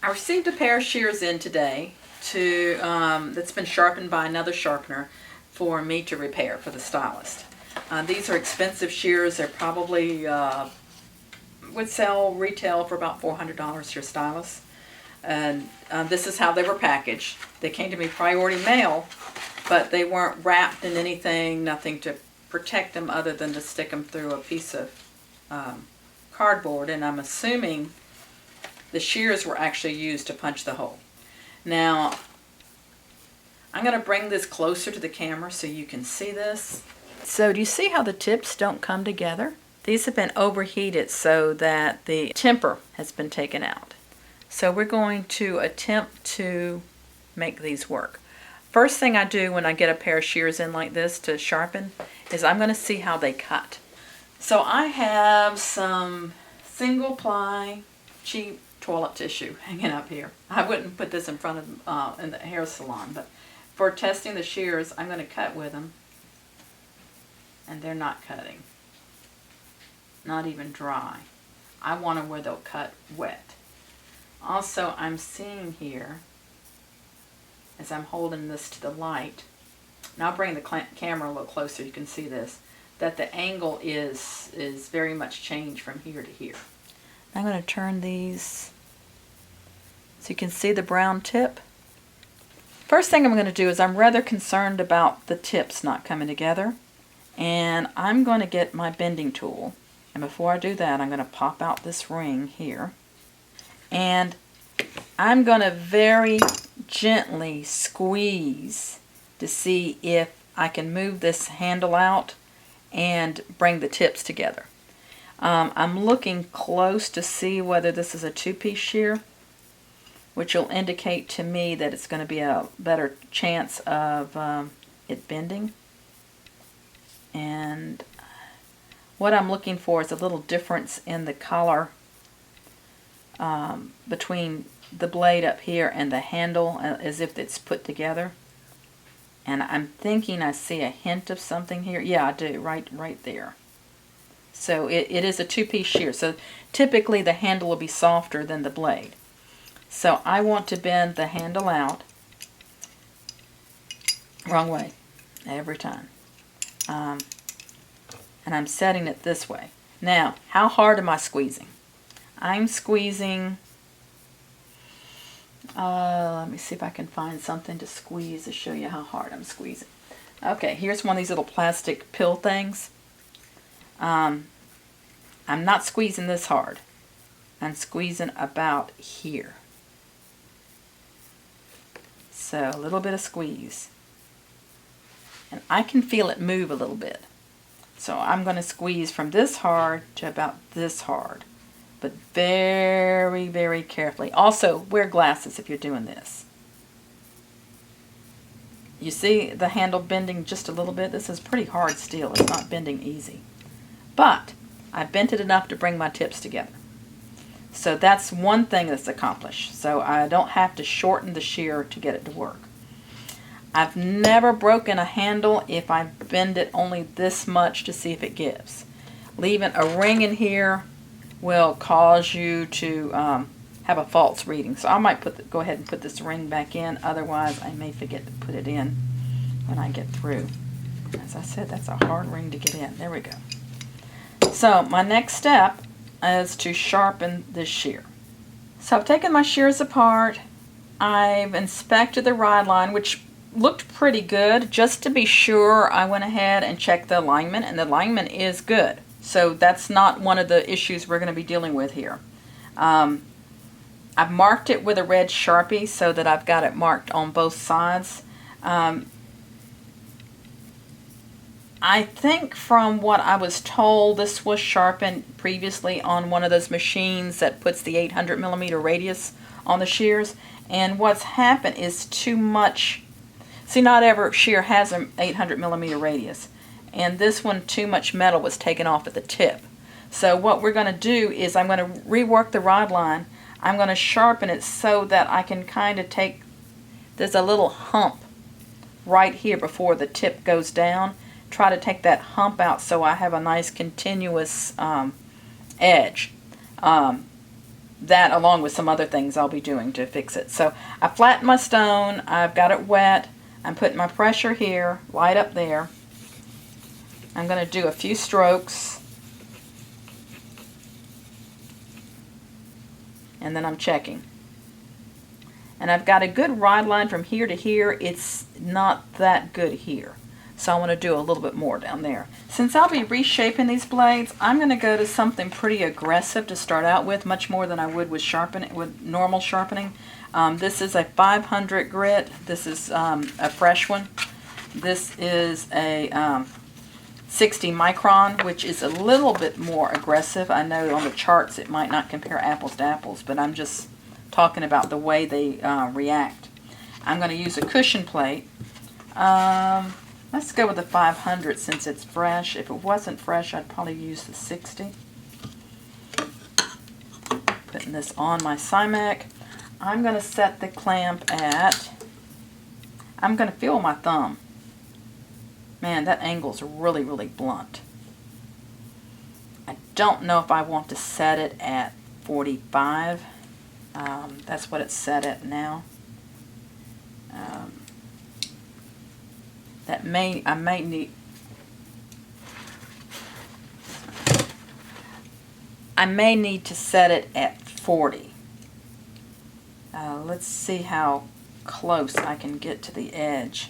I received a pair of shears in today that's been sharpened by another sharpener for me to repair for the stylist. These are expensive shears. They're probably would sell retail for about $400 to your stylist. And this is how they were packaged. They came to me priority mail, but they weren't wrapped in anything, nothing to protect them other than to stick them through a piece of cardboard. And I'm assuming the shears were actually used to punch the hole. Now, I'm going to bring this closer to the camera so you can see this. So do you see how the tips don't come together? These have been overheated so that the temper has been taken out. So we're going to attempt to make these work. First thing I do when I get a pair of shears in like this to sharpen is I'm going to see how they cut. So I have some single ply cheap toilet tissue hanging up here. I wouldn't put this in front of in the hair salon, but for testing the shears, I'm going to cut with them, and they're not cutting. Not even dry. I want them where they'll cut wet. Also, I'm seeing here, as I'm holding this to the light, and I'll bring the camera a little closer, you can see this, that the angle is very much changed from here to here. I'm going to turn these so you can see the brown tip. First thing I'm going to do is I'm rather concerned about the tips not coming together, and I'm going to get my bending tool. And before I do that, I'm going to pop out this ring here, and I'm going to very gently squeeze to see if I can move this handle out and bring the tips together. I'm looking close to see whether this is a two-piece shear, which will indicate to me that it's going to be a better chance of it bending. And what I'm looking for is a little difference in the color between the blade up here and the handle, as if it's put together. And I'm thinking I see a hint of something here. Yeah, I do, right there. So it is a two-piece shear. So typically the handle will be softer than the blade. So I want to bend the handle out. Wrong way, every time. And I'm setting it this way. Now, how hard am I squeezing? I'm squeezing, let me see if I can find something to squeeze to show you how hard I'm squeezing. Okay, here's one of these little plastic pill things. I'm not squeezing this hard. I'm squeezing about here. So a little bit of squeeze. And I can feel it move a little bit. So I'm going to squeeze from this hard to about this hard. But very, very carefully. Also, wear glasses if you're doing this. You see the handle bending just a little bit? This is pretty hard steel. It's not bending easy. But I bent it enough to bring my tips together. So that's one thing that's accomplished. So I don't have to shorten the shear to get it to work. I've never broken a handle if I bend it only this much to see if it gives. Leaving a ring in here will cause you to have a false reading. So I might go ahead and put this ring back in. Otherwise, I may forget to put it in when I get through. As I said, that's a hard ring to get in. There we go. So my next step is to sharpen this shear. So I've taken my shears apart. I've inspected the ride line, which looked pretty good. Just to be sure, I went ahead and checked the alignment, and the alignment is good. So that's not one of the issues we're going to be dealing with here. I've marked it with a red Sharpie so that I've got it marked on both sides. I think from what I was told, this was sharpened previously on one of those machines that puts the 800mm radius on the shears. And what's happened is too much. See, not every shear has an 800mm radius. And this one, too much metal was taken off at the tip. So what we're going to do is I'm going to rework the rod line. I'm going to sharpen it so that I can kind of take, there's a little hump right here before the tip goes down. Try to take that hump out so I have a nice continuous edge. that along with some other things I'll be doing to fix it. So I flattened my stone. I've got it wet. I'm putting my pressure here, light up there. I'm going to do a few strokes. And then I'm checking. And I've got a good ride line from here to here. It's not that good here. So I want to do a little bit more down there. Since I'll be reshaping these blades, I'm going to go to something pretty aggressive to start out with, much more than I would with sharpening, with normal sharpening. This is a 500 grit. This is a fresh one. This is a 60 micron, which is a little bit more aggressive. I know on the charts it might not compare apples to apples, but I'm just talking about the way they react. I'm going to use a cushion plate. Let's go with the 500 since it's fresh. If it wasn't fresh, I'd probably use the 60. Putting this on my Cymac. I'm going to set the clamp at, I'm going to feel my thumb. Man, that angle's really, really blunt. I don't know if I want to set it at 45. That's what it's set at now. I may need to set it at 40. Let's see how close I can get to the edge.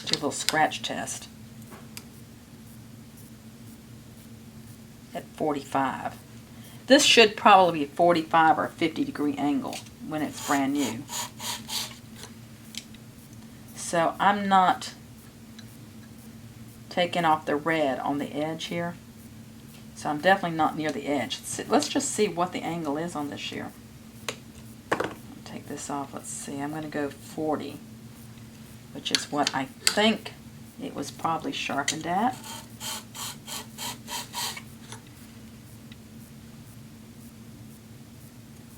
Do a little scratch test. At 45. This should probably be 45 or a 50-degree angle when it's brand new. So I'm not taking off the red on the edge here. So I'm definitely not near the edge. Let's just see what the angle is on this shear. I'll take this off. Let's see. I'm going to go 40, which is what I think it was probably sharpened at.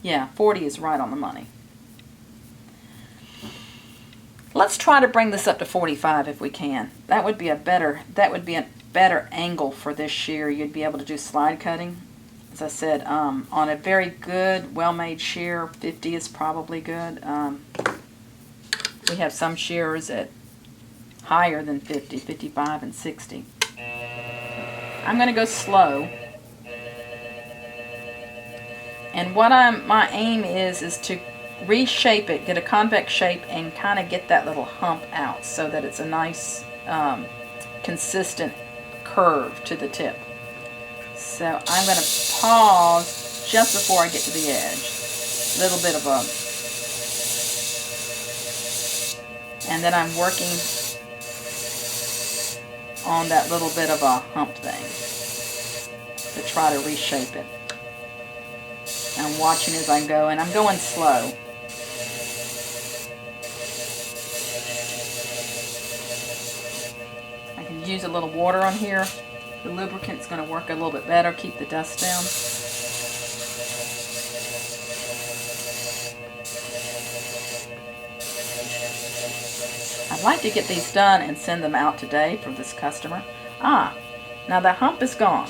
Yeah, 40 is right on the money. Let's try to bring this up to 45 if we can. That would be a better angle for this shear. You'd be able to do slide cutting. As I said, on a very good, well-made shear, 50 is probably good. We have some shears at higher than 50, 55 and 60. I'm going to go slow. And what my aim is to reshape it, get a convex shape, and kind of get that little hump out so that it's a nice, consistent curve to the tip. So I'm going to pause just before I get to the edge. A little bit of and then I'm working on that little bit of a hump thing to try to reshape it. I'm watching as I go, and I'm going slow. I can use a little water on here. The lubricant's going to work a little bit better, keep the dust down. I'd like to get these done and send them out today for this customer. Now the hump is gone.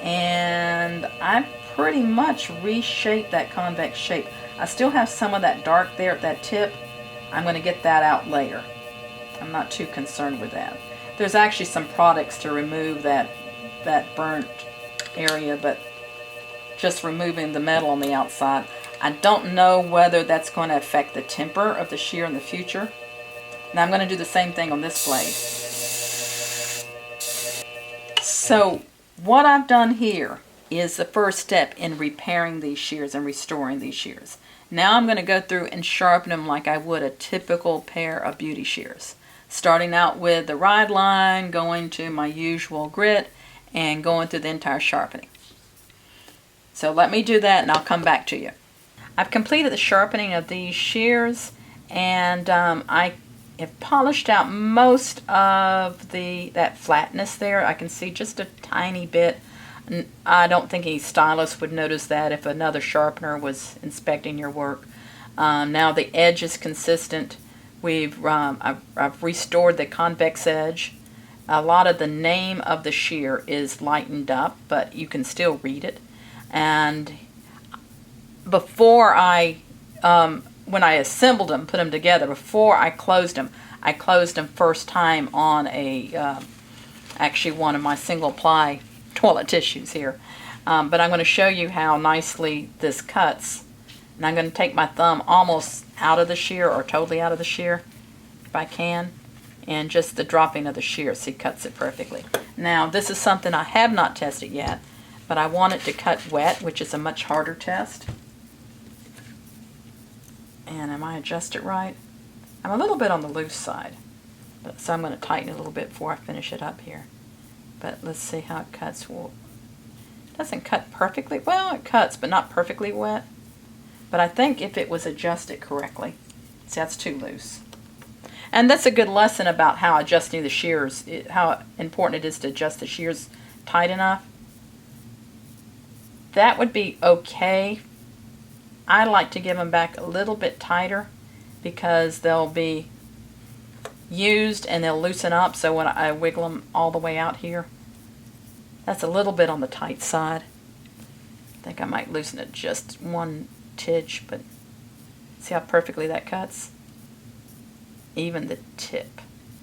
And I've pretty much reshaped that convex shape. I still have some of that dark there at that tip. I'm going to get that out later. I'm not too concerned with that. There's actually some products to remove that burnt area, but just removing the metal on the outside. I don't know whether that's going to affect the temper of the shear in the future. Now I'm going to do the same thing on this blade. So what I've done here is the first step in repairing these shears and restoring these shears. Now I'm going to go through and sharpen them like I would a typical pair of beauty shears. Starting out with the ride line, going to my usual grit, and going through the entire sharpening. So let me do that and I'll come back to you. I've completed the sharpening of these shears, and I have polished out most of that flatness there. I can see just a tiny bit. I don't think any stylist would notice that if another sharpener was inspecting your work. Now the edge is consistent. I've restored the convex edge. A lot of the name of the shear is lightened up, but you can still read it. And before when I assembled them, put them together, before I closed them first time on actually one of my single ply toilet tissues here. But I'm going to show you how nicely this cuts. And I'm going to take my thumb almost out of the shear, or totally out of the shear, if I can. And just the dropping of the shear, see, cuts it perfectly. Now, this is something I have not tested yet, but I want it to cut wet, which is a much harder test. And am I adjust it right? I'm a little bit on the loose side, so I'm going to tighten it a little bit before I finish it up here. But let's see how it cuts. Well, it doesn't cut perfectly. Well, it cuts, but not perfectly wet. But I think if it was adjusted correctly, see, that's too loose. And that's a good lesson about how adjusting the shears, how important it is to adjust the shears tight enough. That would be okay. I like to give them back a little bit tighter because they'll be used and they'll loosen up. So when I wiggle them all the way out here, that's a little bit on the tight side. I think I might loosen it just one tidge, but see how perfectly that cuts? Even the tip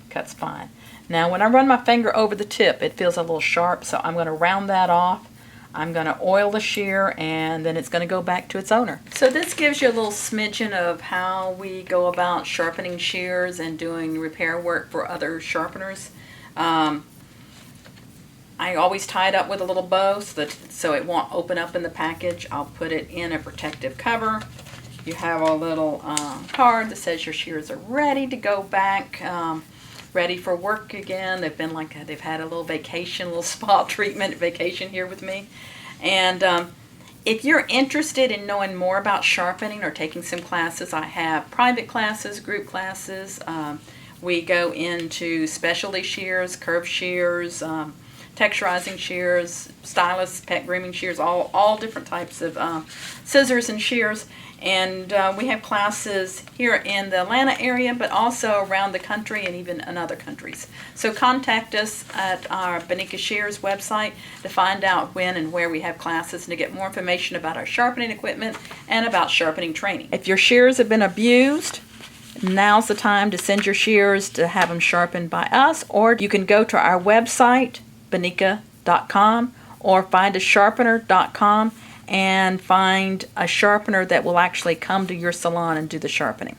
cuts fine. Now when I run my finger over the tip, it feels a little sharp, so I'm going to round that off. I'm going to oil the shear, and then it's going to go back to its owner. So this gives you a little smidgen of how we go about sharpening shears and doing repair work for other sharpeners. I always tie it up with a little bow so it won't open up in the package. I'll put it in a protective cover. You have a little card that says your shears are ready to go back, ready for work again. They've had a little vacation, a little spa treatment vacation here with me. And if you're interested in knowing more about sharpening or taking some classes, I have private classes, group classes. We go into specialty shears, curved shears, texturizing shears, stylus, pet grooming shears, all different types of scissors and shears. And we have classes here in the Atlanta area, but also around the country and even in other countries. So contact us at our Bonika Shears website to find out when and where we have classes and to get more information about our sharpening equipment and about sharpening training. If your shears have been abused, now's the time to send your shears to have them sharpened by us, or you can go to our website, bonika.com, or findasharpener.com and find a sharpener that will actually come to your salon and do the sharpening.